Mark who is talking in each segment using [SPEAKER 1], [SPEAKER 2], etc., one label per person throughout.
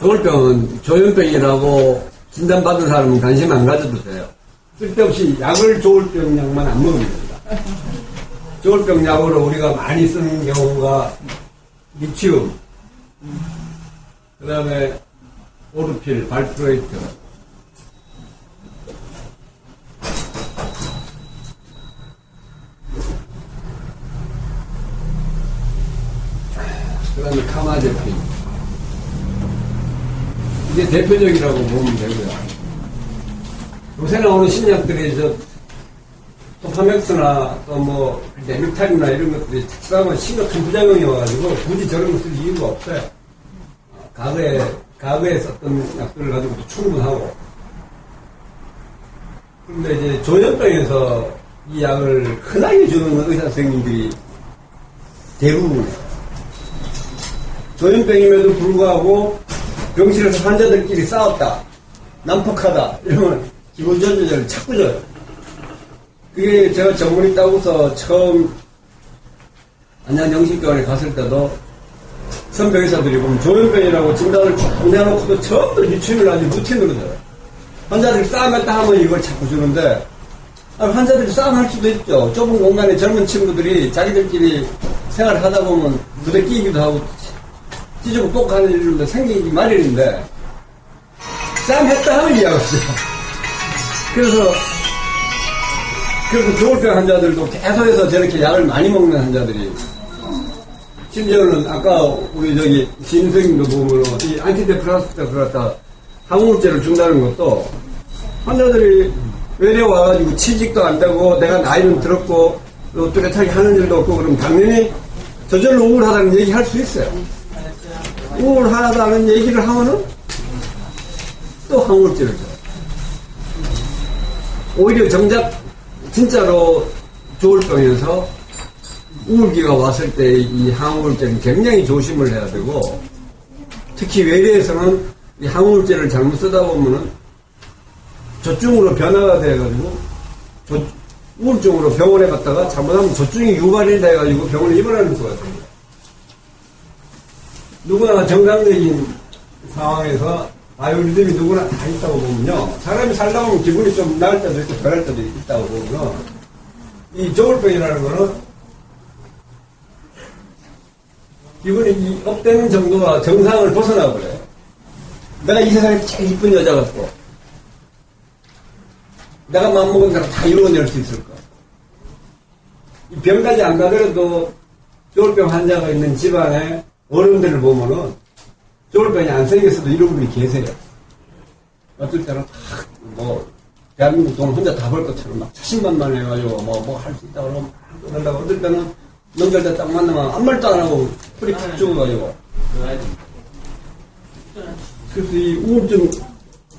[SPEAKER 1] 조울병은 조현병이라고 진단받은 사람은 관심 안 가져도 돼요. 쓸데없이 약을 조울병 약만 안 먹으면 됩니다. 조울병 약으로 우리가 많이 쓰는 경우가 리치움, 그 다음에 오르필, 발프로이트, 그 다음에 카마제핀. 이게 대표적이라고 보면 되고요. 요새 나오는 신약들이 토파맥스나 또 뭐 레미탈이나 이런 것들이 착실하면 심각한 부작용이 와가지고 굳이 저런 걸 쓸 이유가 없어요. 과거에 썼던 약들을 가지고도 충분하고. 그런데 이제 조현병에서 이 약을 흔하게 주는 의사 선생님들이 대부분이에요. 조현병임에도 불구하고 병실에서 환자들끼리 싸웠다, 난폭하다 이러면 기본전조제를 자꾸 줘요. 그게 제가 전문의 따고서 처음 안양정신병원에 갔을 때도 선배 의사들이 보면 조현병이라고 진단을 쭉 내놓고도 처음부터 리튬을 아주 루틴으로 줘요. 환자들이 싸움했다 하면 이걸 자꾸 주는데, 환자들이 싸움할 수도 있죠. 좁은 공간에 젊은 친구들이 자기들끼리 생활을 하다 보면 부대 끼기도 하고 찢고 꼭 하는 일도 생기기 마련인데, 싸움했다 하면 이해가 없어요. 그래서 조울병 환자들도 계속해서 저렇게 약을 많이 먹는 환자들이, 심지어는 아까 우리 신선생님도 보면 이 안티데프라스트 그렇다 항우울제를 준다는 것도 환자들이 외래 와가지고 취직도 안 되고 내가 나이는 들었고 또 뚜렷하게 하는 일도 없고 그러면 당연히 저절로 우울하다는 얘기 할 수 있어요. 우울하다는 얘기를 하면은 또 항우울제를 줘요. 오히려 정작 진짜로 조울병에서 우울기가 왔을 때 이 항우울제는 굉장히 조심을 해야 되고, 특히 외래에서는 이 항우울제를 잘못 쓰다 보면은 조증으로 변화가 돼가지고 우울증으로 병원에 갔다가 잘못하면 조증이 유발이 돼가지고 병원에 입원하는 수가 있습니다. 누구나 정상적인 상황에서 바이오리듬이 누구나 다 있다고 보면요, 사람이 살다 보면 기분이 좀 나을 때도 있고 변할 때도 있다고 보면, 이 조울병이라는 거는 기분이 업되는 정도가 정상을 벗어나 버려요. 내가 이 세상에 제일 이쁜 여자 같고 내가 마음먹은 대로 다 이루어낼 수 있을까? 이 병까지 안 가더라도 조울병 환자가 있는 집안에 어른들을 보면은 조울병이 안 생겼어도 이런 분이 계세요. 어떨 때는 대한민국 돈 혼자 다 벌 것처럼 막 자신만만해가지고 뭐 할 수 있다고 그러려고, 어떨 때는 명절 때 딱 만나면 아무 말도 안 하고 허리 푹 죽어가지고. 그래서 이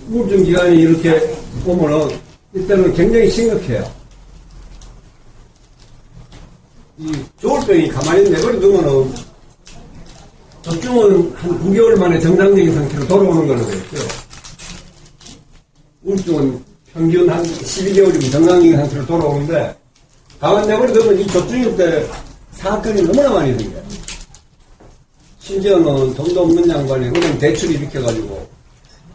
[SPEAKER 1] 우울증 기간이 이렇게 오면은 이때는 굉장히 심각해요. 이 조울병이 가만히 내버려 두면은 조증은 한 9개월 만에 정상적인 상태로 돌아오는 걸로 되어 있고요. 우울증은 평균 한 12개월이면 정상적인 상태로 돌아오는데, 가만히 내버려 두면 이 조증일 때 사건이 너무나 많이 생겨요. 심지어는 돈도 없는 양반이 은행 대출 일으켜가지고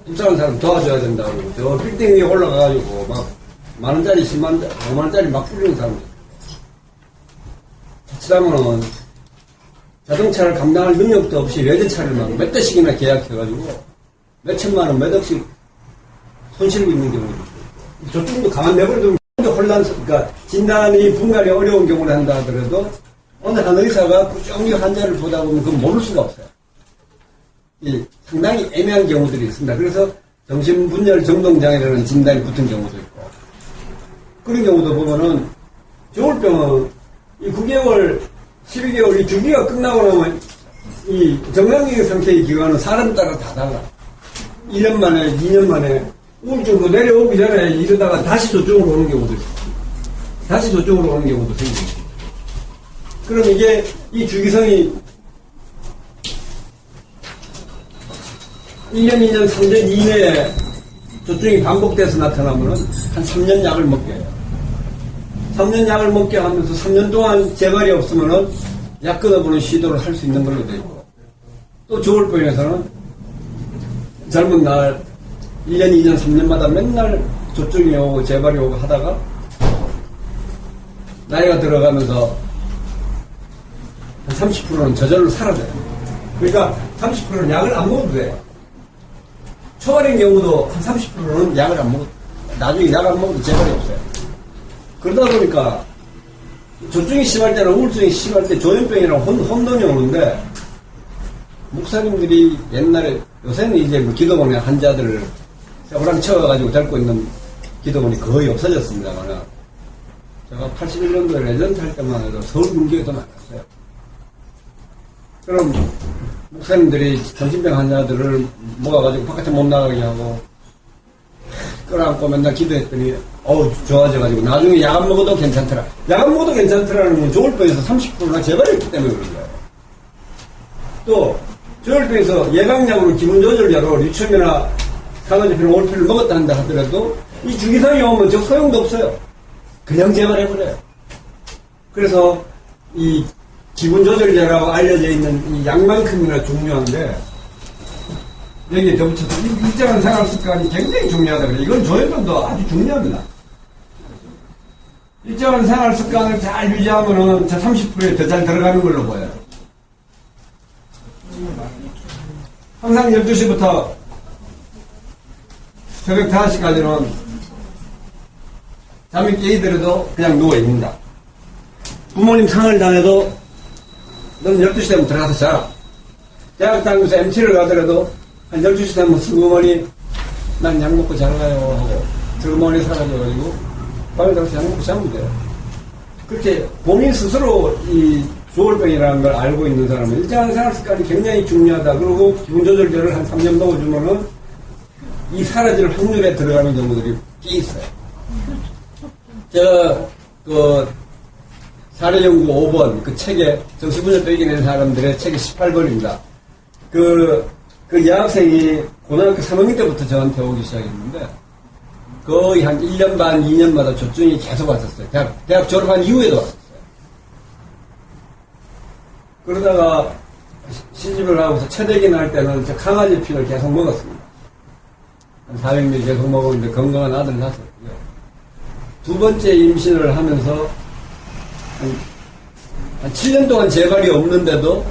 [SPEAKER 1] 불쌍한 사람 도와줘야 된다고 저 빌딩 위에 올라가가지고 막 만원짜리 10만원짜리 5만원짜리 막 뿌리는 사람들. 자칫하면은 자동차를 감당할 능력도 없이 외제차를 막 몇 대씩이나 계약해가지고 몇 천만원 몇 억씩 손실고 있는 경우도 있고, 저쪽도 가만 내버려두면 그러니까 진단이 분간이 어려운 경우를 한다 하더라도 어느 한 의사가 꾸준히 환자를 보다 보면 그건 모를 수가 없어요. 상당히 애매한 경우들이 있습니다. 그래서 정신분열 정동장애라는 진단이 붙은 경우도 있고, 그런 경우도 보면은 조울병은 이 9개월, 12개월 이 주기가 끝나고 나면 이 정상적인 상태의 기간은 사람 따라 다 달라. 1년 만에, 2년 만에 우울증으로 내려오기 전에 이러다가 다시 저쪽으로 오는 경우도 있어요. 다시 저쪽으로 오는 경우도 생깁니다. 그럼 이게 이 주기성이 1년, 2년, 3년 이내에 조증이 반복돼서 나타나면은 한 3년 약을 먹게 해요. 3년 약을 먹게 하면서 3년 동안 재발이 없으면은 약 끊어보는 시도를 할 수 있는 걸로 되어 있고, 또 조울병에서는 젊은 날 1년, 2년, 3년마다 맨날 조증이 오고 재발이 오고 하다가 나이가 들어가면서 한 30%는 저절로 사라져요. 그러니까 30%는 약을 안 먹어도 돼요. 초반인 경우도 한 30%는 약을 안 먹어도, 나중에 약 안 먹어도 재발이 없어요. 그러다 보니까 조증이 심할 때나 우울증이 심할 때 조현병이랑 혼돈이 오는데, 목사님들이 옛날에, 요새는 이제 뭐 기도원의 환자들을 호랑쳐가지고 데리고 있는 기도원이 거의 없어졌습니다만, 제가 81년도에 레전드 할 때만 해도 서울 문교에도 많았어요. 그럼 목사님들이 정신병 환자들을 모아가지고 바깥에 못 나가게 하고 끌어안고 맨날 기도했더니 좋아져가지고 나중에 약 안 먹어도 괜찮더라. 약 안 먹어도 괜찮더라는 건 조울병에서 30%나 재발했기 때문에 그런 거예요. 또 조울병에서 예방약으로 기분조절제로 리튬이나 강화제필, 올필을 먹었다 한다 하더라도 이 주기성이 오면 저 소용도 없어요. 그냥 재발해버려요. 그래서 이 기분조절제라고 알려져 있는 이 약만큼이나 중요한데, 여기에 덧붙여서 일정한 생활습관이 굉장히 중요하다 그래요. 이건 조현병도 아주 중요합니다. 일정한 생활습관을 잘 유지하면은 저 30%에 더 잘 들어가는 걸로 보여요. 항상 12시부터 새벽 5시까지는 잠이 깨이더라도 그냥 누워있는다. 부모님 상을 당해도 넌 12시 되면 들어가서 자라. 대학 다니면서 MT를 가더라도 한 12시 되면 슬그머니 난 약 먹고 자러 가요 하고 슬그머니 사라져가지고 밤에 들어가서 약 먹고 자면 돼요. 그렇게 본인 스스로 이 조울병이라는 걸 알고 있는 사람은 일정한 생활습관이 굉장히 중요하다. 그리고 기분조절제를 한 3년 먹어주면은 이 사라질 확률에 들어가는 경우들이 꽤 있어요. 제가 사례연구 5번 그 책에 정신분열도 이겨낸 사람들의 책이 18번입니다. 그 여학생이 고등학교 3학년 때부터 저한테 오기 시작했는데 거의 한 1년 반, 2년마다 조증이 계속 왔었어요. 대학 졸업한 이후에도 왔었어요. 그러다가 시집을 하고서 체대기 날 때는 강아지 피를 계속 먹었습니다. 한 400ml 계속 먹었는데 건강한 아들 낳았었고요. 두 번째 임신을 하면서 한 7년 동안 재발이 없는데도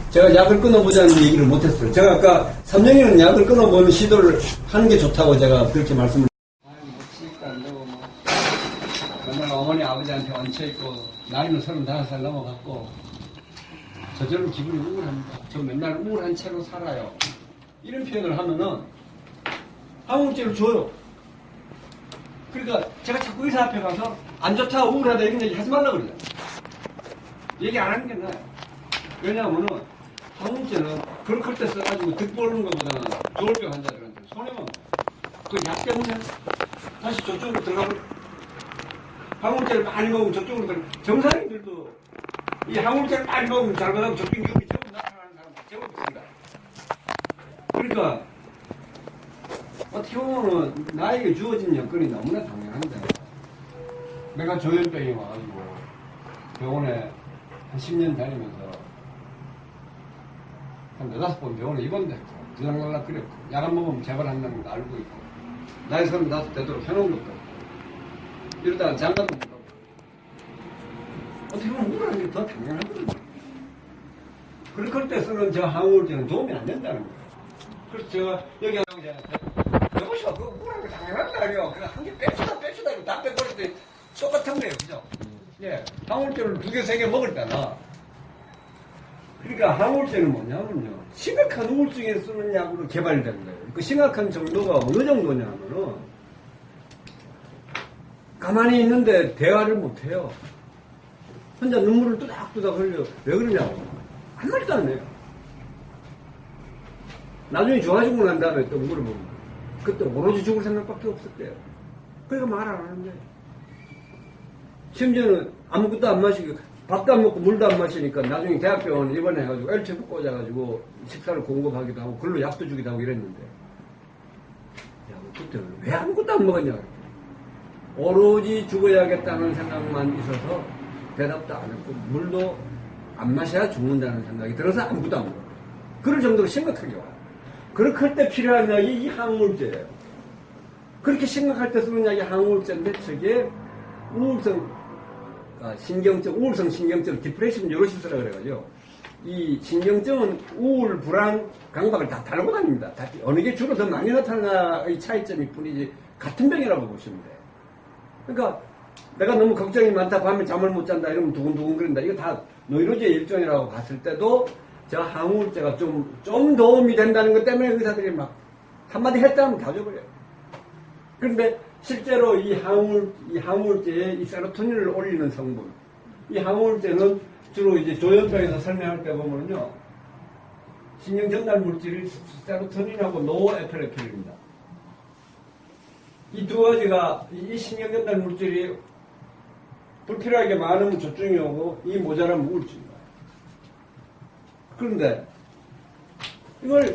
[SPEAKER 1] 제가 약을 끊어보자는 얘기를 못했어요. 제가 아까 3년이면 약을 끊어보는 시도를 하는 게 좋다고 제가 그렇게 말씀을 치니까 안 되고 맨날 어머니 아버지한테 얹혀있고 나이는 35살 넘어갔고 저절로 기분이 우울합니다. 저 맨날 우울한 채로 살아요. 이런 표현을 하면은 항우울제를 줘요. 그러니까 제가 자꾸 의사 앞에 가서 안 좋다, 우울하다 이런 얘기 하지 말라고 그래요. 얘기 안 하는 게 나아요. 왜냐하면은 항우울제는 그럴 때 써가지고 득 보는 것보다는 조울병 환자들한테 손해만 그 약 때문에 다시 저쪽으로 들어가고 항우울제를 많이 먹으면 저쪽으로 들어가고 정상인들도 이 항우울제를 많이 먹으면 잘못하면 저병 기운이 제법 나타나는 사람 제법 있습니다. 그러니까 어떻게 보면 나에게 주어진 여건이 너무나 당연한데 내가 조현병이 와가지고 병원에 한 10년 다니면서 한 4-5번 병원에 입원도 했고 들락날락 그랬고 약 안 먹으면 재발한다는 거 알고 있고 나이 35 되도록 해놓은 것도 없고 이러다가 장가도 못 가고 어떻게 보면 우울한 게 더 당연하거든요. 그럴 때 쓰는 저 항우울제는 도움이 안 된다는 거예요. 그래서 제가 여기 하고 여보시오, 그거 우울한 게 당연한 거 아니에요. 그냥 한 개 뺍시다 이거 다 빼버릴 때 똑같은 거예요. 그죠? 예. 항우울제를 2개, 3개 먹을 때나 그러니까 항우울제는 뭐냐면요. 심각한 우울증에 쓰는 약으로 개발된 거예요. 그 심각한 정도가 어느 정도냐면은 가만히 있는데 대화를 못해요. 혼자 눈물을 뚜닥뚜닥 흘려. 왜 그러냐고. 한 마디도 안 해요. 나중에 좋아지고 난 다음에 또 물어보면 그때 오로지 죽을 생각밖에 없었대요. 그러니까 말 안 하는데 심지어는 아무것도 안 마시고 밥도 안 먹고 물도 안 마시니까 나중에 대학병원 입원해가지고 L체부 꽂아가지고 식사를 공급하기도 하고 글로 약도 주기도 하고 이랬는데 야, 그때 왜 아무것도 안 먹었냐. 오로지 죽어야겠다는 생각만 있어서 대답도 안 했고 물도 안 마셔야 죽는다는 생각이 들어서 아무것도 안 먹어요. 그럴 정도로 심각하게 와요. 그렇게 때 필요한 약이 이 항우울제예요. 그렇게 심각할 때 쓰는 약이 항우울제인데 저게 우울성 신경증 디프레션 뉴로시스라 그래가지고 이 신경증은 우울, 불안, 강박을 다 달고 다닙니다. 다 어느 게 주로 더 많이 나타나의 차이점일 뿐이지 같은 병이라고 보시면 돼요. 그러니까 내가 너무 걱정이 많다, 밤에 잠을 못 잔다 이러면 두근두근 거린다. 이거 다 노이로제의 일종이라고 봤을 때도 저 항우울제가 좀 도움이 된다는 것 때문에 의사들이 막 한마디 했다 하면 다 줘버려요. 그런데 실제로 이 항우울제에 이 세로토닌을 올리는 성분, 이 항우울제는 주로 이제 조현병에서 설명할 때 보면요, 신경 전달 물질이 세로토닌하고 노에피네프린입니다. 이 두 가지가 이 신경 전달 물질이 불필요하게 많으면 조증이 오고 이 모자라면 우울증입니다. 그런데 이걸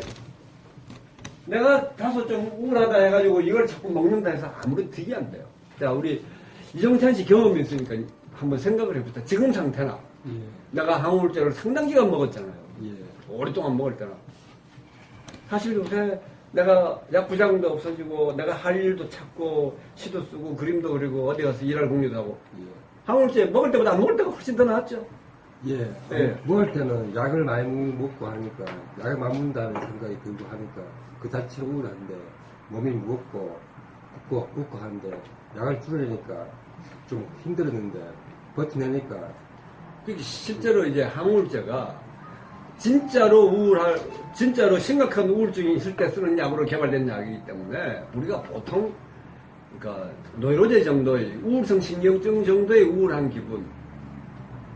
[SPEAKER 1] 내가 다소 좀 우울하다 해가지고 이걸 자꾸 먹는다 해서 아무리 득이 안 돼요. 자, 우리 이정찬 씨 경험이 있으니까 한번 생각을 해보자. 지금 상태나 내가 항우울제를 상당 기간 먹었잖아요. 오랫동안 먹을 때나. 사실 요새 내가 약부장도 없어지고 내가 할 일도 찾고 시도 쓰고 그림도 그리고 어디 가서 일할 공유도 하고 항우울제 먹을 때보다 안 먹을 때가 훨씬 더 나았죠.
[SPEAKER 2] 먹을 때는 약을 많이 먹고 하니까 약을 많이 먹는다는 생각이 들고 하니까 그 자체로 우울한데 몸이 무겁고 붓고 하는데 약을 줄이니까 좀 힘들었는데 버텨내니까
[SPEAKER 1] 실제로 이제 항우울제가 진짜로 심각한 우울증이 있을 때 쓰는 약으로 개발된 약이기 때문에 우리가 보통 그러니까 노이로제 정도의 우울성 신경증 정도의 우울한 기분.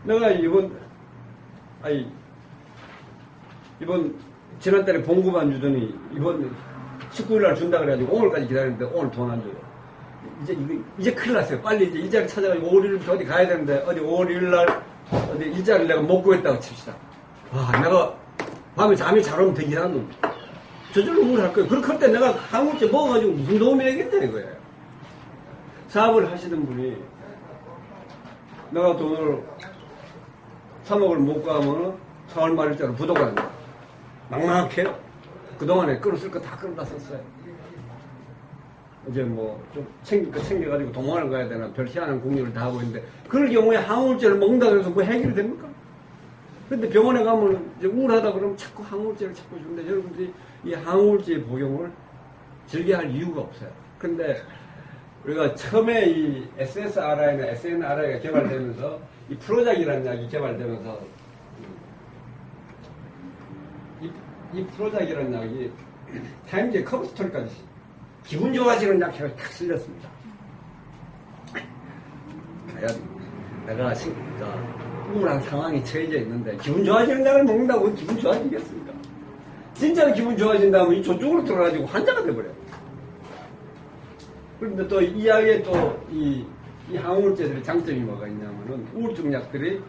[SPEAKER 1] 내가 이번 지난달에 봉급안 주더니 이번 19일날 준다 그래가지고 오늘까지 기다렸는데 오늘 돈 안 줘요. 이제 큰일 났어요. 빨리 이제 일자리 찾아가지고 5일부터 어디 가야 되는데 어디 5일날 어디 일자리를 내가 못 구했다고 칩시다. 내가 밤에 잠이 잘 오면 되긴 하는 놈. 저절로 우울할 거예요. 그렇게 할 때 내가 항우울제 먹어가지고 무슨 도움이 되겠다 이거예요. 사업을 하시는 분이 내가 돈을 3억을 못 가면은 4월 말일자로 부도가 난다. 막막해요. 그동안에 끌었을 거 다 끌어다 썼어요. 이제 뭐 좀 챙길 거 챙겨가지고 동원을 가야 되나 별 희한한 공유를 다 하고 있는데 그럴 경우에 항우울제를 먹는다고 해서 뭐 해결이 됩니까? 근데 병원에 가면 이제 우울하다 그러면 자꾸 항우울제를 찾고 주는데 여러분들이 이 항우울제 복용을 즐겨할 이유가 없어요. 근데 우리가 처음에 이 SSRI나 SNRI가 개발되면서 이 프로작이라는 약이 개발되면서 이 프로작이라는 약이 타임즈의 커브스토리까지 기분 좋아지는 약해가 탁 실렸습니다. 과연 내가 우울한 상황에 처해져 있는데 기분 좋아지는 약을 먹는다고 기분 좋아지겠습니까? 진짜로 기분 좋아진다면 이 저쪽으로 들어가지고 환자가 돼버려요. 그런데 또 이 약에 또 이 항우울제들의 장점이 뭐가 있냐면은 우울증 약들이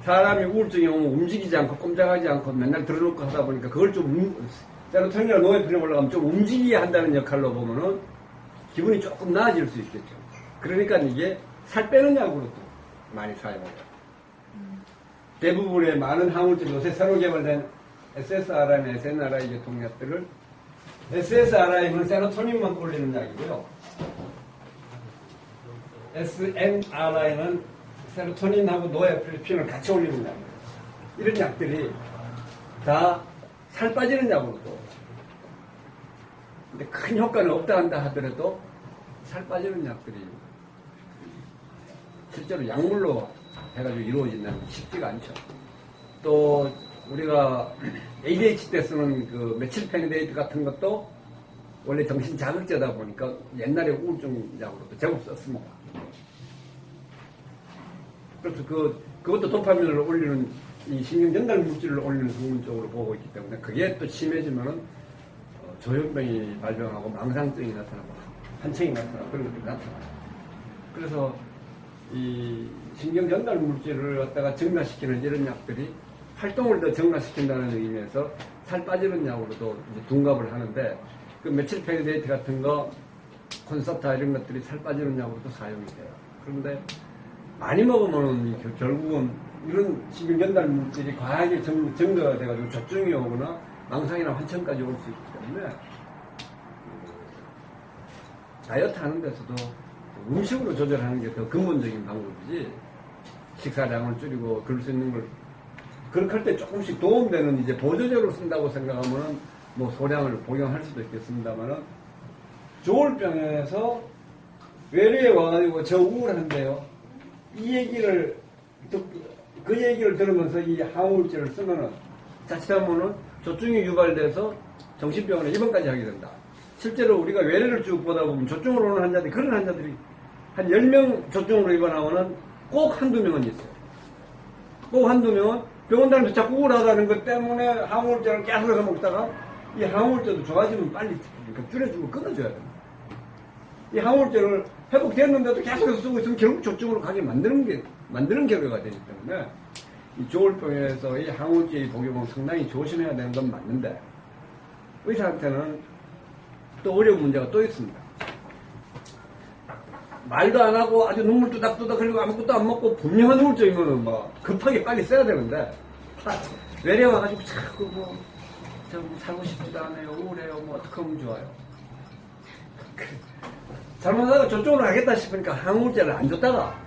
[SPEAKER 1] 사람이 우울증이 오면 움직이지 않고 꼼짝하지 않고 맨날 들어놓고 하다 보니까 그걸 좀 세로토닌이나 노에피린 올라가면 좀 움직이게 한다는 역할로 보면은 기분이 조금 나아질 수 있겠죠. 그러니까 이게 살 빼는 약으로도 많이 사용해요. 대부분의 많은 항우울제 요새 새로 개발된 SSRI나 SNRI 계통약들을 SSRI는 세로토닌만 올리는 약이고요. SNRI는 세로토닌하고 노에피린을 같이 올리는 약이에요. 이런 약들이 다 살 빠지는 약으로도 근데 큰 효과는 없다 한다 하더라도 살 빠지는 약들이 실제로 약물로 해가지고 이루어진다는 게 쉽지가 않죠. 또 우리가 ADHD 때 쓰는 그 메칠페니데이트 같은 것도 원래 정신 자극제다 보니까 옛날에 우울증 약으로도 제법 썼습니다. 그래서 그것도 도파민을 올리는 이 신경 전달 물질을 올리는 성분 쪽으로 보고 있기 때문에 그게 또 심해지면은 조현병이 발병하고 망상증이 나타나고 한청이 나타나고 그런 것들이 나타나요. 그래서 이 신경 전달 물질을 갖다가 증가시키는 이런 약들이 활동을 더 증가시킨다는 의미에서 살 빠지는 약으로도 이제 둔갑을 하는데 그 메칠페니데이트 같은 거, 콘서타 이런 것들이 살 빠지는 약으로도 사용이 돼요. 그런데 많이 먹으면 결국은 이런 신경 전달 물질이 과하게 증가가 돼가지고 조증이 오거나 망상이나 환청까지 올 수 있기 때문에 다이어트 하는 데서도 음식으로 조절하는 게 더 근본적인 방법이지 식사량을 줄이고 그럴 수 있는 걸 그렇게 할 때 조금씩 도움되는 이제 보조제로 쓴다고 생각하면은 뭐 소량을 복용할 수도 있겠습니다만은 조울병에서 외래에 와가지고 저 우울한데요. 이 얘기를 그 얘기를 들으면서 이 항우울제를 쓰면은 자칫하면은 조증이 유발돼서 정신병원에 입원까지 하게 된다. 실제로 우리가 외래를 쭉 보다 보면 조증으로 오는 환자들이 그런 환자들이 한 10명 조증으로 입원하면은 꼭 한두 명은 있어요. 꼭 한두 명은 병원 다니면서 자꾸 우울하다는 것 때문에 항우울제를 계속해서 먹다가 이 항우울제도 좋아지면 빨리 그러니까 줄여주고 끊어줘야 됩니다. 이 항우울제를 회복됐는데도 계속해서 쓰고 있으면 결국 조증으로 가게 만드는 결과가 되기 때문에 이 조울병에서 이 항우울제의 복용은 상당히 조심해야 되는 건 맞는데 의사한테는 또 어려운 문제가 또 있습니다. 말도 안 하고 아주 눈물 뚜닥뚜닥 흘리고 아무것도 안 먹고 분명한 우울증이면은 뭐 급하게 빨리 써야 되는데 외래 와가지고 자꾸 뭐 저 살고 싶지도 않아요 우울해요 뭐 어떻게 하면 좋아요. 잘못하다가 저쪽으로 가겠다 싶으니까 항우울제를 안 줬다가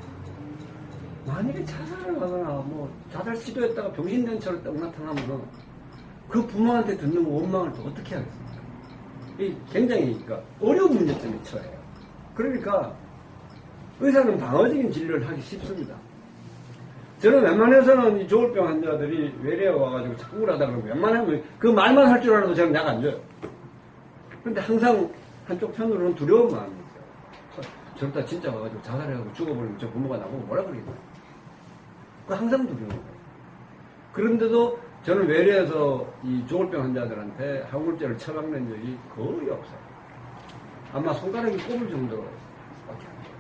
[SPEAKER 1] 만약에 자살을 하거나 뭐 자살 시도했다가 병신된 처를 딱 나타나면은 그 부모한테 듣는 원망을 또 어떻게 하겠습니까? 이 굉장히 그러니까 어려운 문제점이 처해요. 그러니까 의사는 방어적인 진료를 하기 쉽습니다. 저는 웬만해서는 이 조울병 환자들이 외래에 와가지고 자꾸 우울하다 그러면 웬만하면 그 말만 할 줄 알아도 저는 약 안 줘요. 그런데 항상 한쪽 편으로는 두려운 마음이 있어요. 저러다 진짜 와가지고 자살해가지고 죽어버리면 저 부모가 나보고 뭐라 그러겠어요. 그 항상 두려운 거예요. 그런데도 저는 외래에서 이 조울병 환자들한테 항우울제를 처방된 적이 거의 없어요. 아마 손가락이 꼽을 정도로 밖에 안 돼요.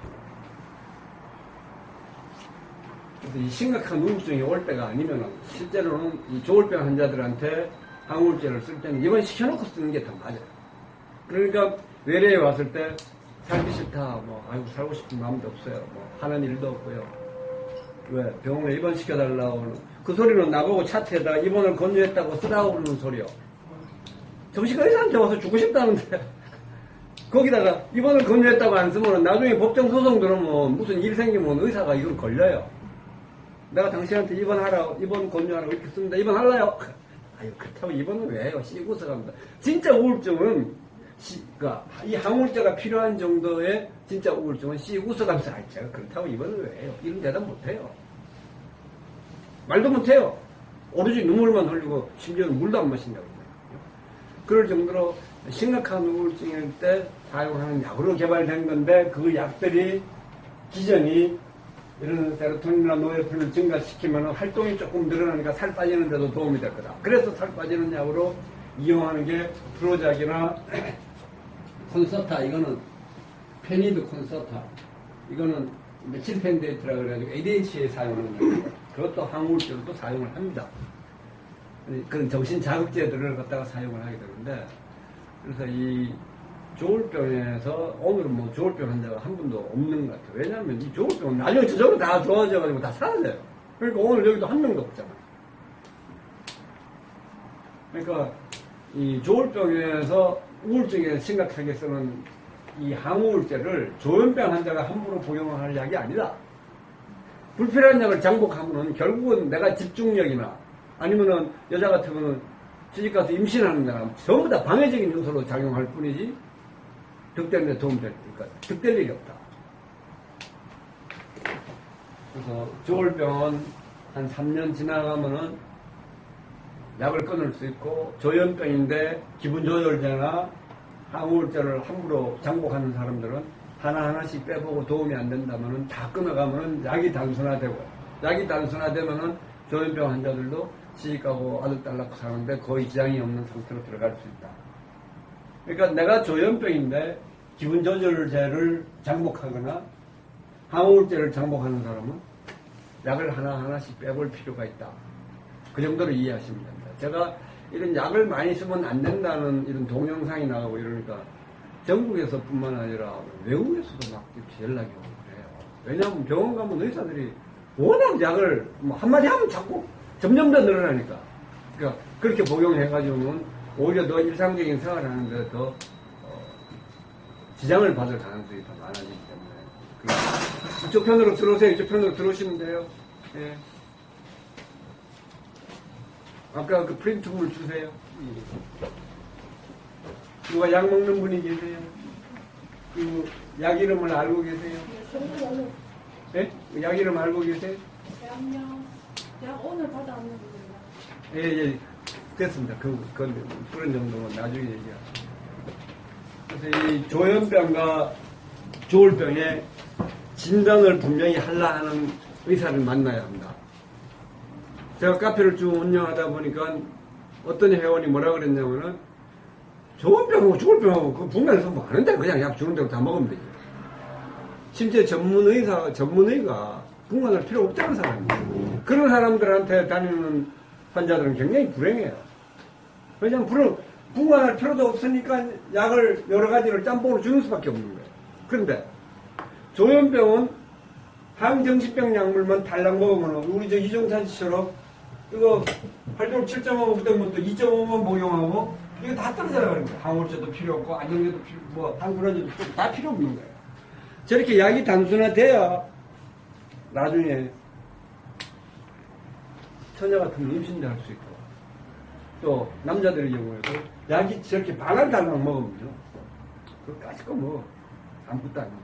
[SPEAKER 1] 그래서 이 심각한 우울증이 올 때가 아니면 실제로는 이 조울병 환자들한테 항우울제를 쓸 때는 입원시켜놓고 쓰는 게 더 맞아요. 그러니까 외래에 왔을 때 살기 싫다, 뭐, 아이고, 살고 싶은 마음도 없어요. 뭐, 하는 일도 없고요. 왜? 병원에 입원시켜달라고. 그 소리는 나보고 차트에다가 입원을 권유했다고 쓰라고 그러는 소리요. 정신과 의사한테 와서 죽고 싶다는데. 거기다가 입원을 권유했다고 안 쓰면 나중에 법정 소송 들어오면 무슨 일 생기면 의사가 이건 걸려요. 내가 당신한테 입원 권유하라고 이렇게 씁니다. 입원할래요? 아유, 그렇다고 입원은 왜 해요? 씌고서 갑니다. 진짜 우울증은, 그러니까 이 항우울제가 필요한 정도의 진짜 우울증은 씌고서 가면서, 아, 제가 그렇다고 입원을 왜 해요? 이런 대답 못 해요. 말도 못 해요. 오로지 눈물만 흘리고, 심지어는 물도 안 마신다고 해요. 그럴 정도로 심각한 우울증일 때 사용하는 약으로 개발된 건데, 그 약들이 기전이 이런 세로토닌이나 노에프린을 증가시키면 활동이 조금 늘어나니까 살 빠지는 데도 도움이 될 거다. 그래서 살 빠지는 약으로 이용하는 게 프로작이나 콘서타, 이거는 페니드 콘서타, 이거는 메칠펜데이트라고 그래가지고 ADHD에 사용하는 거예요. 그것도 항우울제로 또 사용을 합니다. 그런 정신 자극제들을 갖다가 사용을 하게 되는데, 그래서 이 조울병에서 오늘은 뭐 조울병 환자가 한 분도 없는 것 같아요. 왜냐하면 이 조울병은 나중에 저절로 다 좋아져가지고 다 사라져요. 그러니까 오늘 여기도 한 명도 없잖아요. 그러니까 이 조울병에서 우울증에 심각하게 쓰는 이 항우울제를 조현병 환자가 함부로 복용할 약이 아니다. 불필요한 약을 장복하면은 결국은 내가 집중력이나 아니면은 여자 같으면은 시집가서 임신하는 데나 전부 다 방해적인 요소로 작용할 뿐이지 득되는 데 도움될 테니까 득될 일이 없다. 그래서 조울병은 한 3년 지나가면은 약을 끊을 수 있고, 조현병인데 기분조절제나 항우울제를 함부로 장복하는 사람들은 하나하나씩 빼보고 도움이 안 된다면은 다 끊어가면은 약이 단순화되고, 약이 단순화되면은 조현병 환자들도 시집가고 아들 딸 낳고 사는데 거의 지장이 없는 상태로 들어갈 수 있다. 그러니까 내가 조현병인데 기분조절제를 장복하거나 항우울제를 장복하는 사람은 약을 하나하나씩 빼볼 필요가 있다. 그 정도로 이해하시면 됩니다. 제가 이런 약을 많이 쓰면 안 된다는 이런 동영상이 나가고 이러니까 전국에서 뿐만 아니라 외국에서도 막 이렇게 연락이 오고 그래요. 왜냐하면 병원 가면 의사들이 워낙 약을 뭐 한마디 하면 자꾸 점점 더 늘어나니까. 그러니까 그렇게 복용해가지고는 오히려 더 일상적인 생활을 하는데 더 지장을 받을 가능성이 더 많아지기 때문에 이쪽 편으로 들어오세요. 이쪽 편으로 들어오시면 돼요. 예. 아까 그 프린트물 주세요. 누가 약 먹는 분이 계세요? 그 약 이름을 알고 계세요? 예? 약 이름 알고 계세요?
[SPEAKER 3] 약 오늘 받아왔는 분입니다.
[SPEAKER 1] 예, 예. 됐습니다. 그런 정도는 나중에 얘기하죠. 그래서 이 조현병과 조울병의 진단을 분명히 하려 하는 의사를 만나야 합니다. 제가 카페를 쭉 운영하다 보니까 어떤 회원이 뭐라 그랬냐면은 조울병하고 조울병하고 그 분간해서 뭐 하는데 그냥 약 주는 대로 다 먹으면 되죠. 심지어 전문의가 분간할 필요 없다는 사람이에요. 그런 사람들한테 다니는 환자들은 굉장히 불행해요. 왜냐하면 분간할 필요도 없으니까 약을 여러 가지를 짬뽕으로 주는 수밖에 없는 거예요. 그런데 조현병은 항정신병 약물만 달랑 먹으면 우리 저 이종찬 씨처럼 이거 활동 7.5 부터 2.5만 복용하고 이거 다 떨어져나가는 거예요. 항우울제도 필요 없고 안정제도 필요 없고 항불안제도 다 필요 없는 거예요. 저렇게 약이 단순화돼야 나중에 처녀 같은 임신도 할 수 있고 또 남자들의 경우에도 약이 저렇게 달랑 먹으면요 그거 까짓거 뭐 아무것도 아니에요.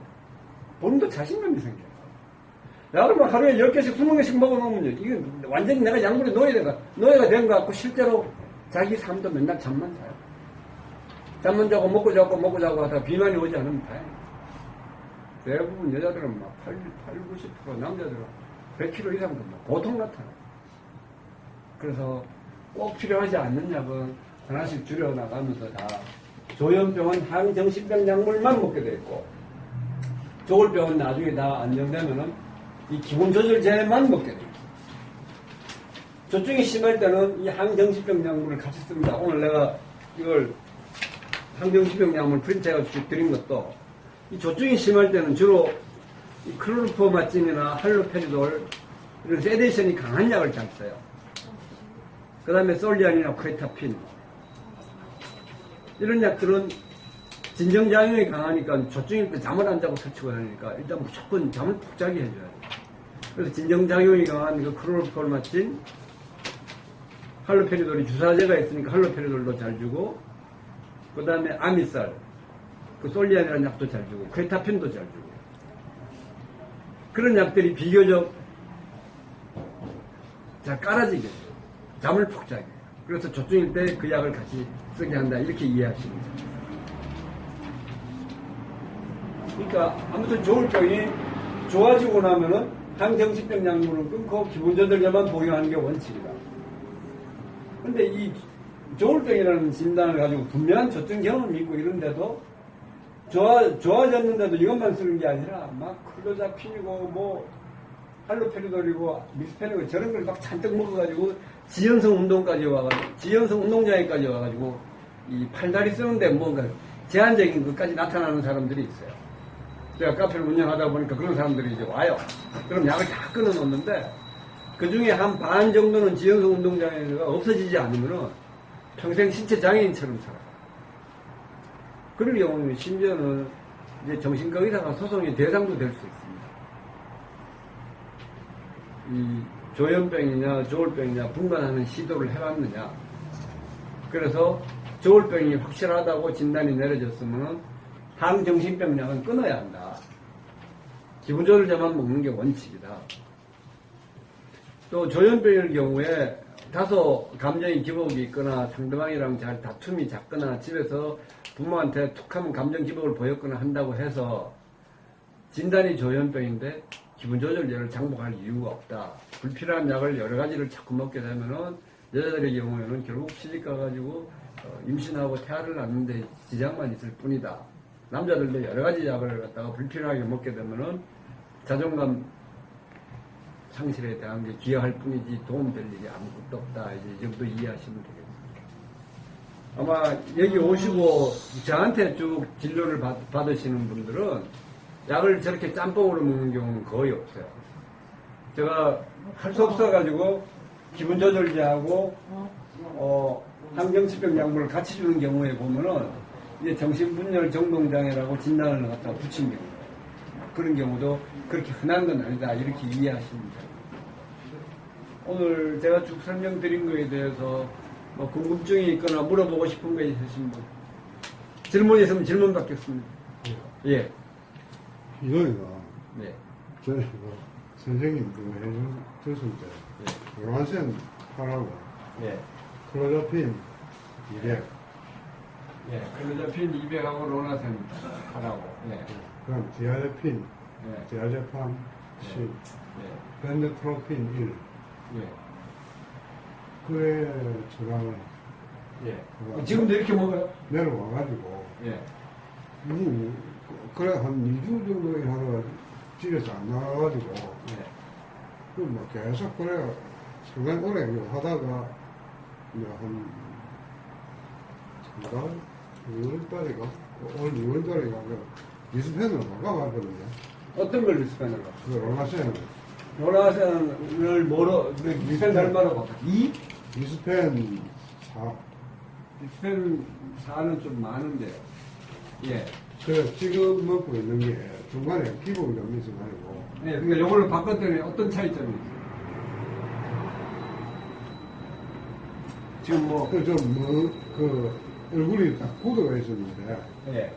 [SPEAKER 1] 본인도 자신감이 생겨요. 약을 막 하루에 10개씩 20개씩 먹어놓으면요 이게 완전히 내가 약물에 노예가 된 것 같고 실제로 자기 삶도 맨날 잠만 자요. 잠만 자고 먹고 자고 하다가 비만이 오지 않으면 다행이에요. 대부분 여자들은 막 90% 남자들은 100kg 이상도 막 보통 같아요. 그래서 꼭 필요하지 않는 약은 하나씩 줄여나가면서 다 조현병은 항정신병 약물만 먹게 돼 있고 조울병은 나중에 다 안정되면은 이 기본조절제만 먹게 돼 있고 조증이 심할 때는 이 항정신병 약물을 같이 씁니다. 오늘 내가 이걸 항정신병 약물 프린트해서 드린 것도 이 조증이 심할 때는 주로 이 클로르포마틴이나 할로페리돌 이런 세데이션이 강한 약을 잘 써요. 그 다음에 솔리안이나 크레타핀 이런 약들은 진정작용이 강하니까 조증일 때 잠을 안 자고 설치고 다니니까 일단 무조건 잠을 푹 자게 해줘야 돼요. 그래서 진정작용이 강한 그 클로르포마틴 할로페리돌이 주사제가 있으니까 할로페리돌도 잘 주고 그 다음에 아미살 그 솔리안이라는 약도 잘 주고 크레타핀도 잘 주고 그런 약들이 비교적 잘 깔아지게 돼요. 잠을 푹 자게. 그래서 조증일 때 그 약을 같이 쓰게 한다. 이렇게 이해하시면 돼요. 그러니까 아무튼 조울병이 좋아지고 나면은 항정신병 약물을 끊고 기본조절제만 복용하는 게 원칙이다. 근데 이 조울병이라는 진단을 가지고 분명한 조증 경험이 있고 이런데도 좋아졌는데도 이것만 쓰는 게 아니라 막 클로자핀이고 뭐 할로페리돌이고 미스펜이고 저런 걸 막 잔뜩 먹어가지고 지연성 운동까지 와가지고 지연성 운동장애까지 와가지고 이 팔다리 쓰는데 뭔가 제한적인 것까지 나타나는 사람들이 있어요. 제가 카페를 운영하다 보니까 그런 사람들이 이제 와요. 그럼 약을 다 끊어놓는데 그 중에 한 반 정도는 지연성 운동장애가 없어지지 않으면은 평생 신체 장애인처럼 살아요. 그럴 경우는 심지어는 이제 정신과 의사가 소송의 대상도 될 수 있습니다. 이 조현병이냐 조울병이냐 분간하는 시도를 해봤느냐. 그래서 조울병이 확실하다고 진단이 내려졌으면 항정신병 약은 끊어야 한다. 기본조절제만 먹는 게 원칙이다. 또 조현병일 경우에 다소 감정의 기복이 있거나 상대방이랑 잘 다툼이 잦거나 집에서 부모한테 툭하면 감정 기복을 보였거나 한다고 해서 진단이 조현병인데 기본조절제를 장복할 이유가 없다. 불필요한 약을 여러 가지를 자꾸 먹게 되면은 여자들의 경우에는 결국 시집 가가지고 임신하고 태아를 낳는데 지장만 있을 뿐이다. 남자들도 여러 가지 약을 갖다가 불필요하게 먹게 되면은 자존감 상실에 대한 게 기여할 뿐이지 도움될 일이 아무것도 없다. 이제 이 정도 이해하시면 되겠습니다. 아마 여기 오시고 저한테 쭉 진료를 받으시는 분들은 약을 저렇게 짬뽕으로 먹는 경우는 거의 없어요. 제가 할 수 없어가지고 기분조절제하고 항정치병 약물을 같이 주는 경우에 보면은 이제 정신분열 정동장애라고 진단을 갖다가 붙인 경우 그런 경우도 그렇게 흔한 건 아니다 이렇게 이해하시면 됩니다. 오늘 제가 쭉 설명드린 거에 대해서 뭐 궁금증이 있거나 물어보고 싶은 거 있으신 분 질문 있으면 질문 받겠습니다. 예.
[SPEAKER 4] 이거가
[SPEAKER 1] 네.
[SPEAKER 4] 저희가 선생님 해줬을 때 요한센 하라고
[SPEAKER 1] 예.
[SPEAKER 4] 클로자핀 200
[SPEAKER 1] 예. 클로자핀 200하고 로나센 하라고. 예.
[SPEAKER 4] 그럼 디아제핀
[SPEAKER 1] 예.
[SPEAKER 4] 디아제팜 10
[SPEAKER 1] 예.
[SPEAKER 4] 벤드트로핀 1
[SPEAKER 1] 예.
[SPEAKER 4] 그래 저랑은
[SPEAKER 1] 예. 지금도 이렇게 먹어요?
[SPEAKER 4] 내려와가지고
[SPEAKER 1] 예.
[SPEAKER 4] 그래 한 2주 정도 하다가 집에서 안 나가가지고
[SPEAKER 1] 예.
[SPEAKER 4] 그뭐 계속 그래 상당히 오래 하다가 이제 한 6월달인가 올 6월달인가 리스펜으로 바꿔봤거든요.
[SPEAKER 1] 어떤 걸 리스펜으로?
[SPEAKER 4] 그 로나센을
[SPEAKER 1] 로나센을 뭐로, 리스펜 얼마로 바꿔? 2?
[SPEAKER 4] 리스펜 4
[SPEAKER 1] 리스펜 4는 좀 많은데요. 예.
[SPEAKER 4] 그래 지금 먹고 있는 게 중간에 기복이 좀 있어가지고
[SPEAKER 1] 예. 그러니까 요걸로 바꿨더니 어떤 차이점이 있어요? 지금 뭐,
[SPEAKER 4] 그 얼굴이 딱 굳어가 있었는데
[SPEAKER 1] 예.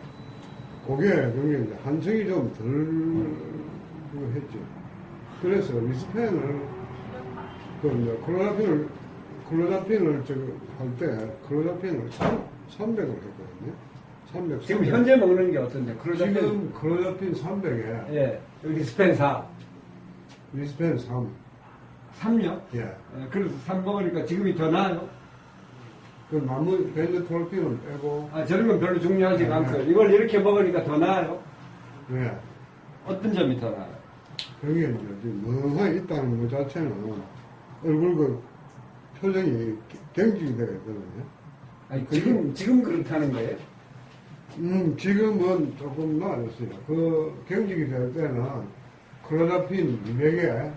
[SPEAKER 4] 그게 이제 한층이 좀 덜 했죠. 그래서 리스펜을 이제 클로자핀을 할 때 클로자핀을 300을 했거든요. 300.
[SPEAKER 1] 지금 현재 먹는 게 어떤데? 클로자핀.
[SPEAKER 4] 지금 클로자핀 300에
[SPEAKER 1] 예. 여기 리스펜 4.
[SPEAKER 4] 리스펜 3.
[SPEAKER 1] 3요?
[SPEAKER 4] 예.
[SPEAKER 1] 그래서 3 먹으니까 지금이 더 나아요?
[SPEAKER 4] 그 나머지 벤드트로핀을 빼고
[SPEAKER 1] 아, 저런 건 별로 중요하지
[SPEAKER 4] 네.
[SPEAKER 1] 않고요. 이걸 이렇게 먹으니까 더 나아요?
[SPEAKER 4] 예.
[SPEAKER 1] 어떤 점이 더 나아요?
[SPEAKER 4] 그게 이제 멍하게 있다는 것 자체는 얼굴 그 표정이 경직이 되어 있거든요.
[SPEAKER 1] 아니, 지금 그렇다는 거예요?
[SPEAKER 4] 지금은 조금 나아졌어요. 그 경직이 될 때는 클로자핀 200에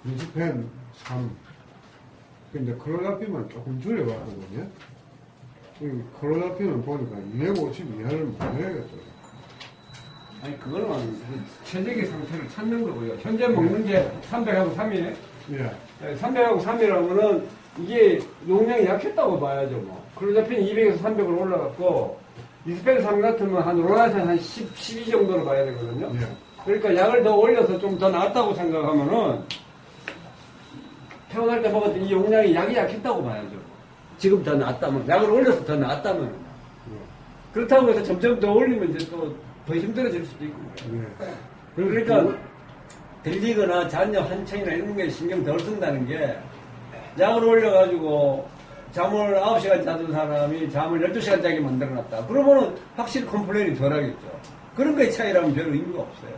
[SPEAKER 4] 리스펜 3. 근데 클로자핀만 조금 줄여봤거든요. 클로자핀을 보니까 250 이하를 못 해야겠어요.
[SPEAKER 1] 아니, 그거는 그 체력의 상태를 찾는 거고요. 현재 먹는 게 300하고 3이에요?
[SPEAKER 4] 예.
[SPEAKER 1] 300하고 3이라면은 이게 용량이 약했다고 봐야죠, 뭐. 클로자핀 200에서 300으로 올라갔고, 리스펜 3 같으면 한 로나센 한 10, 12 정도로 봐야 되거든요.
[SPEAKER 4] 예.
[SPEAKER 1] 그러니까 약을 더 올려서 좀 더 나았다고 생각하면은, 태어날 때 먹었던 이 용량이 약이 약했다고 봐야죠. 지금 더 나았다면, 약을 올려서 더 나았다면. 그렇다고 해서 점점 더 올리면 이제 또 더 힘들어질 수도 있고.
[SPEAKER 4] 예.
[SPEAKER 1] 그러니까 들리거나 잔여 한청이나 이런 게 신경 덜 쓴다는 게 약을 올려가지고 잠을 9시간 자던 사람이 잠을 12시간 자게 만들어놨다. 그러면은 확실히 컴플레인이 덜 하겠죠. 그런 거의 차이라면 별 의미가 없어요.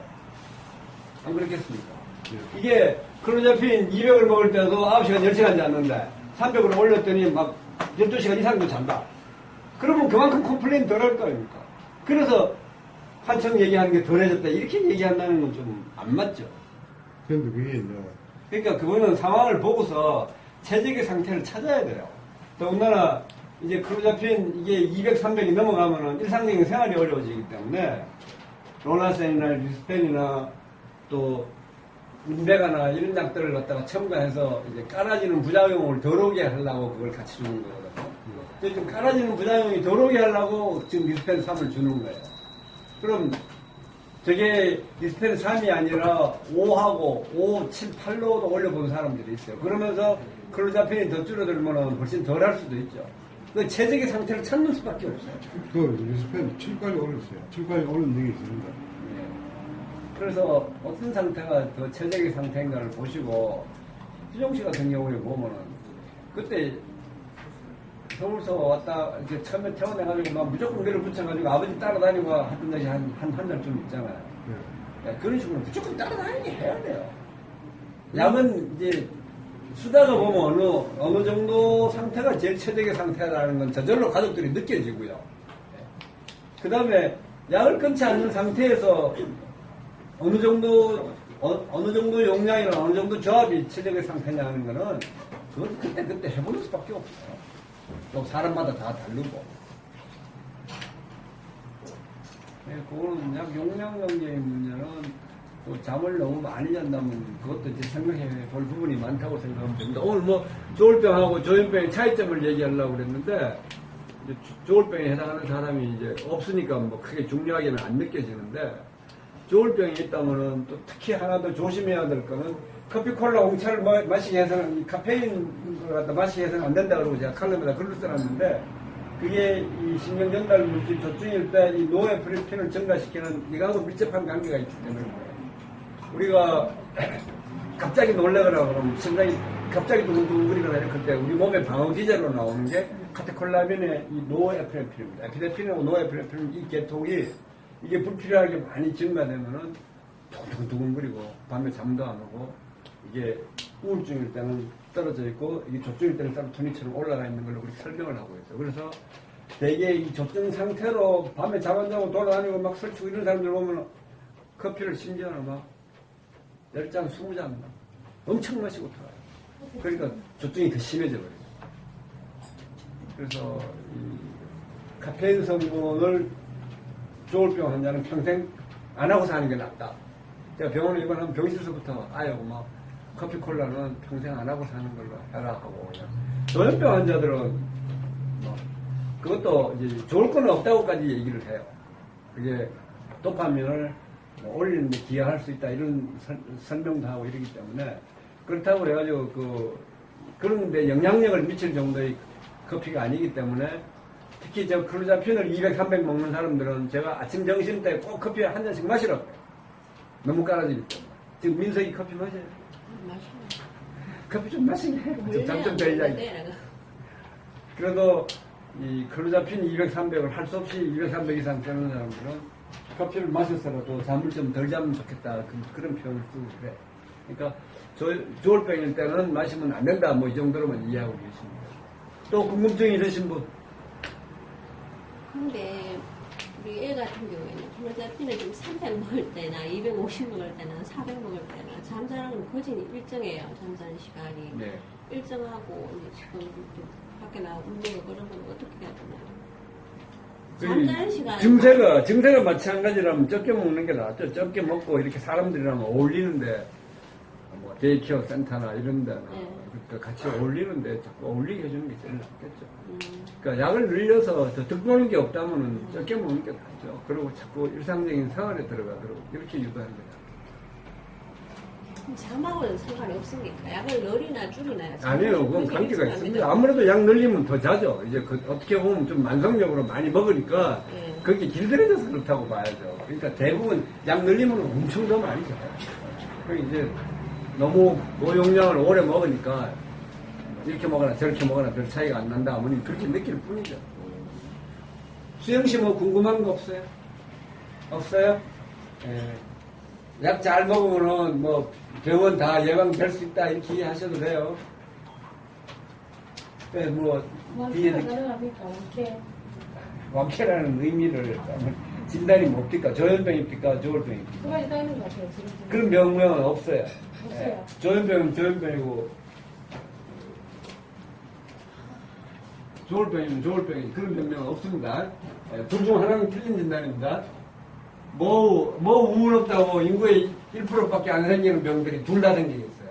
[SPEAKER 1] 안 그렇겠습니까?
[SPEAKER 4] 예.
[SPEAKER 1] 이게 클로자핀 200을 먹을 때도 9시간, 10시간 잤는데 300으로 올렸더니 막 12시간 이상도 잔다. 그러면 그만큼 컴플레인 덜 할 거 아닙니까? 그래서 한청 얘기하는 게 덜해졌다. 이렇게 얘기한다는 건 좀 안 맞죠.
[SPEAKER 4] 근데 그게 이제
[SPEAKER 1] 그러니까 그거는 상황을 보고서 체질의 상태를 찾아야 돼요. 더군다나 이제 클로자핀 이게 200, 300이 넘어가면은 일상적인 생활이 어려워지기 때문에 로나센이나 리스펜이나 또 인베가나 이런 약들을 갖다가 첨가해서 이제 깔아지는 부작용을 덜 오게 하려고 그걸 같이 주는 거거든요. 지금 깔아지는 부작용이 덜 오게 하려고 지금 리스펜 3을 주는 거예요. 그럼 저게 리스펜 3이 아니라 5하고 5, 7, 8로도 올려본 사람들이 있어요. 그러면서 클로자핀이 더 줄어들면 훨씬 덜 할 수도 있죠. 그 체질의 상태를 찾는 수밖에 없어요.
[SPEAKER 4] 그 리스펜 7까지 올렸어요. 7까지 올린 적이 있습니다.
[SPEAKER 1] 예. 그래서 어떤 상태가 더 체질의 상태인가를 보시고 수정 씨 같은 경우에 보면은 그때 서울서 왔다 이렇게 처음에 태어나가지고 막 무조건 매를 붙여가지고 아버지 따라다니고 하던 것이 한 달쯤 있잖아요. 예, 그런 식으로 무조건 따라다니게 해야 돼요. 약은 이제 수다가 보면 어느 정도 상태가 제일 최적의 상태라는 건 저절로 가족들이 느껴지고요. 그 다음에 약을 끊지 않는 상태에서 어느 정도 용량이나 어느 정도 조합이 최적의 상태냐는 거는 그건 그때 해보는 수밖에 없어요. 또 사람마다 다 다르고. 네, 그거는 약 용량 관계의 문제는 또 잠을 너무 많이 잔다면 그것도 이제 생각해 볼 부분이 많다고 생각하면 됩니다. 오늘 뭐 조울병하고 조현병의 차이점을 얘기하려고 그랬는데 이제 조울병에 해당하는 사람이 이제 없으니까 뭐 크게 중요하게는 안 느껴지는데 조울병이 있다면은 또 특히 하나 더 조심해야 될 거는 커피, 콜라, 홍차를 마시게 해서는 이 카페인 걸 갖다 마시게 해서는 안 된다 그러고 제가 칼럼에다 글을 써놨는데 그게 이 신경 전달 물질 조증일 때 이 노에프린을 증가시키는 이거하고 밀접한 관계가 있기 때문에 우리가 갑자기 놀래거나 그러면 심장이 갑자기 두근두근거리거나 이럴 때 우리 몸의 방어 기제로 나오는 게 카테콜라민의 이 노에프린입니다. 에피네프린하고 노에프린 이 계통이 이게 불필요하게 많이 증가되면은 두근두근거리고 밤에 잠도 안 오고 이게 우울증일 때는 떨어져 있고 이게 조증일 때는 세로토닌처럼 올라가 있는 걸로 그렇게 설명을 하고 있어요. 그래서 대개 이 조증 상태로 밤에 잠 안 자고 돌아다니고 막 설치고 이런 사람들 보면 커피를 심지어는 막 10잔, 20잔 엄청 마시고 돌아요. 그러니까 조증이 더 심해져 버려요. 그래서 이 카페인 성분을 조울병 환자는 평생 안 하고 사는 게 낫다. 제가 병원에 입원하면 병실에서부터 아유 막 커피 콜라는 평생 안 하고 사는 걸로 해라 하고 그냥. 조현병 환자들은 뭐 그것도 이제 좋을 건 없다고까지 얘기를 해요. 그게 도파민을 뭐 올리는데 기여할 수 있다 이런 설명도 하고 이러기 때문에 그렇다고 해가지고 그런데 영향력을 미칠 정도의 커피가 아니기 때문에 특히 저 클로자핀을 200, 300 먹는 사람들은 제가 아침 점심 때 꼭 커피 한 잔씩 마시라고 해요. 너무 깔아지기 때문에. 지금 민석이 커피 마셔요?
[SPEAKER 3] 마시네.
[SPEAKER 1] 커피 좀 마시네. 잠좀 들자. 그래도 이 클로자핀 200, 300을 할 수 없이 200, 300 이상 되는 사람들은 커피를 마셔서라도 잠을 좀 덜 자면 좋겠다. 그런 표현을 쓰고 그래. 그러니까 조울병일 때는 마시면 안 된다. 뭐 이 정도로만 이해하고 계십니다. 또 궁금증이 있으신 분?
[SPEAKER 5] 근데 우리 애 같은 경우에는 클로자핀을 좀 300 먹을 때나 250 먹을 때나 400 먹을 때나 잠자는 건 거진이 일정해요. 잠자는 시간이
[SPEAKER 1] 네.
[SPEAKER 5] 일정하고 이제 지금 좀 밖에 나가고 운동을 그런 건 어떻게 해야 되나요?
[SPEAKER 1] 그
[SPEAKER 5] 잠자는 시간
[SPEAKER 1] 증세가 마찬가지라면 적게 먹는 게 낫죠. 적게 먹고 이렇게 사람들이랑 어울리는데 뭐 데이케어 센터나 이런 데나
[SPEAKER 5] 네.
[SPEAKER 1] 같이 어울리는데 자꾸 어울리게 해주는 게 제일 낫겠죠. 그러니까 약을 늘려서 더 득보는 게 없다면 적게 먹는 게 낫죠. 그리고 자꾸 일상적인 생활에 들어가도록 이렇게 유도하는 게 낫죠.
[SPEAKER 5] 잠하고는 상관이 없습니까? 약을 늘이나 줄이나요?
[SPEAKER 1] 아니요, 그건 관계가 있습니다. 아무래도 약 늘리면 더 자죠. 이제 어떻게 보면 좀 만성적으로 많이 먹으니까
[SPEAKER 5] 네.
[SPEAKER 1] 그게 길들여져서 그렇다고 봐야죠. 그러니까 대부분 약 늘리면 엄청 더 많이 자요. 그러니까 이제 너무 고용량을 오래 먹으니까 이렇게 먹거나 저렇게 먹거나 별 차이가 안 난다 하면 그렇게 느낄 뿐이죠. 수영씨 뭐 궁금한 거 없어요? 없어요? 약 잘 먹으면은 뭐 병원 다 예방될 수 있다 이렇게 이해하셔도 돼요. 뭐 뒤에
[SPEAKER 3] 가능합니까? 이렇게
[SPEAKER 1] 완쾌라는 의미를 진단이 뭡니까? 조현병입니까? 조울병입니까?
[SPEAKER 3] 두 가지 다 있는 것 같아요. 지금.
[SPEAKER 1] 그런 병명은 없어요.
[SPEAKER 3] 없어요.
[SPEAKER 1] 조현병은 조현병이고 조울병이면 조울병이 그런 병명은 없습니다. 둘 중 하나는 틀린 진단입니다. 뭐 우울 없다고 인구의 1%밖에 안 생기는 병들이 둘 다 생기게 있어요.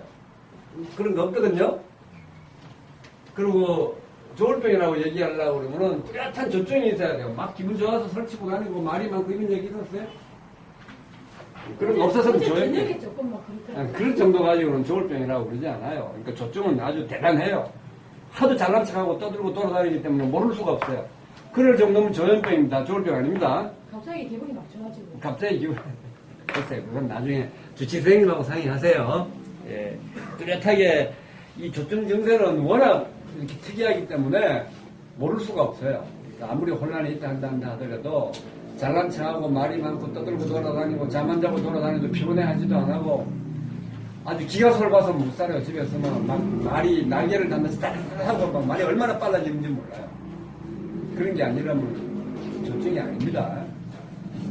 [SPEAKER 1] 그런 거 없거든요. 그리고 조울병이라고 얘기하려고 그러면은 뚜렷한 조증이 있어야 돼요. 막 기분 좋아서 설치고 다니고 말이 많고 이런 얘기 있었어요? 그런 거 없어서는 조현병.
[SPEAKER 3] 저녁에 조금 막 그렇더라고요.
[SPEAKER 1] 그런 정도 가지고는 조울병이라고 그러지 않아요. 그러니까 조증은 아주 대단해요. 하도 잘난 척하고 떠들고 돌아다니기 때문에 모를 수가 없어요. 그럴 정도면 조현병입니다. 조울병 아닙니다.
[SPEAKER 3] 갑자기 기분이 막 좋아지고.
[SPEAKER 1] 갑자기 기분, 글쎄요. 그건 나중에 주치 선생님하고 상의하세요. 예. 뚜렷하게 이 조증 증세는 워낙 이렇게 특이하기 때문에 모를 수가 없어요. 그러니까 아무리 혼란이 있다 한다 하더라도 잘난 척하고 말이 많고 떠들고 돌아다니고 잠 안 자고 돌아다니도 피곤해 하지도 안 하고 아주 기가 솔봐서 못 살아요. 집에서는 막 말이 날개를 달면서 따뜻하고 막 말이 얼마나 빨라지는지 몰라요. 그런 게 아니라면 조증이 아닙니다.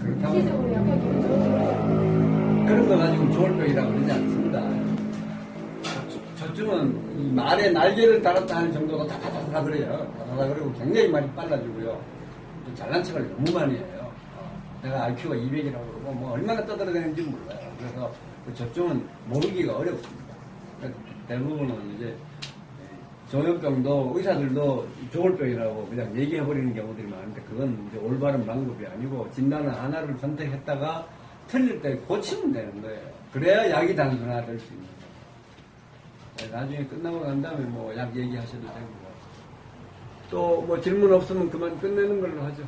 [SPEAKER 1] 그렇다고
[SPEAKER 3] 시적으로 약간 기분 좋은
[SPEAKER 1] 그런 거 가지고 조울병이라고 그러지 않습니다. 조증은 이 말에 날개를 달았다 하는 정도가 다다다다 그래요. 다다다 그리고 굉장히 많이 빨라지고요. 또 잘난 척을 너무 많이 해요. 내가 IQ가 200이라고 그러고 뭐 얼마나 떠들어대는지 몰라요. 그래서 그 조증은 모르기가 어렵습니다. 대부분은 이제 조현병도 의사들도 조울병이라고 그냥 얘기해버리는 경우들이 많은데 그건 이제 올바른 방법이 아니고 진단을 하나를 선택했다가 틀릴 때 고치면 되는 거예요. 그래야 약이 단순화될 수 있는 거예요. 나중에 끝나고 난 다음에 뭐 약 얘기하셔도 되고 또 뭐 질문 없으면 그만 끝내는 걸로 하죠.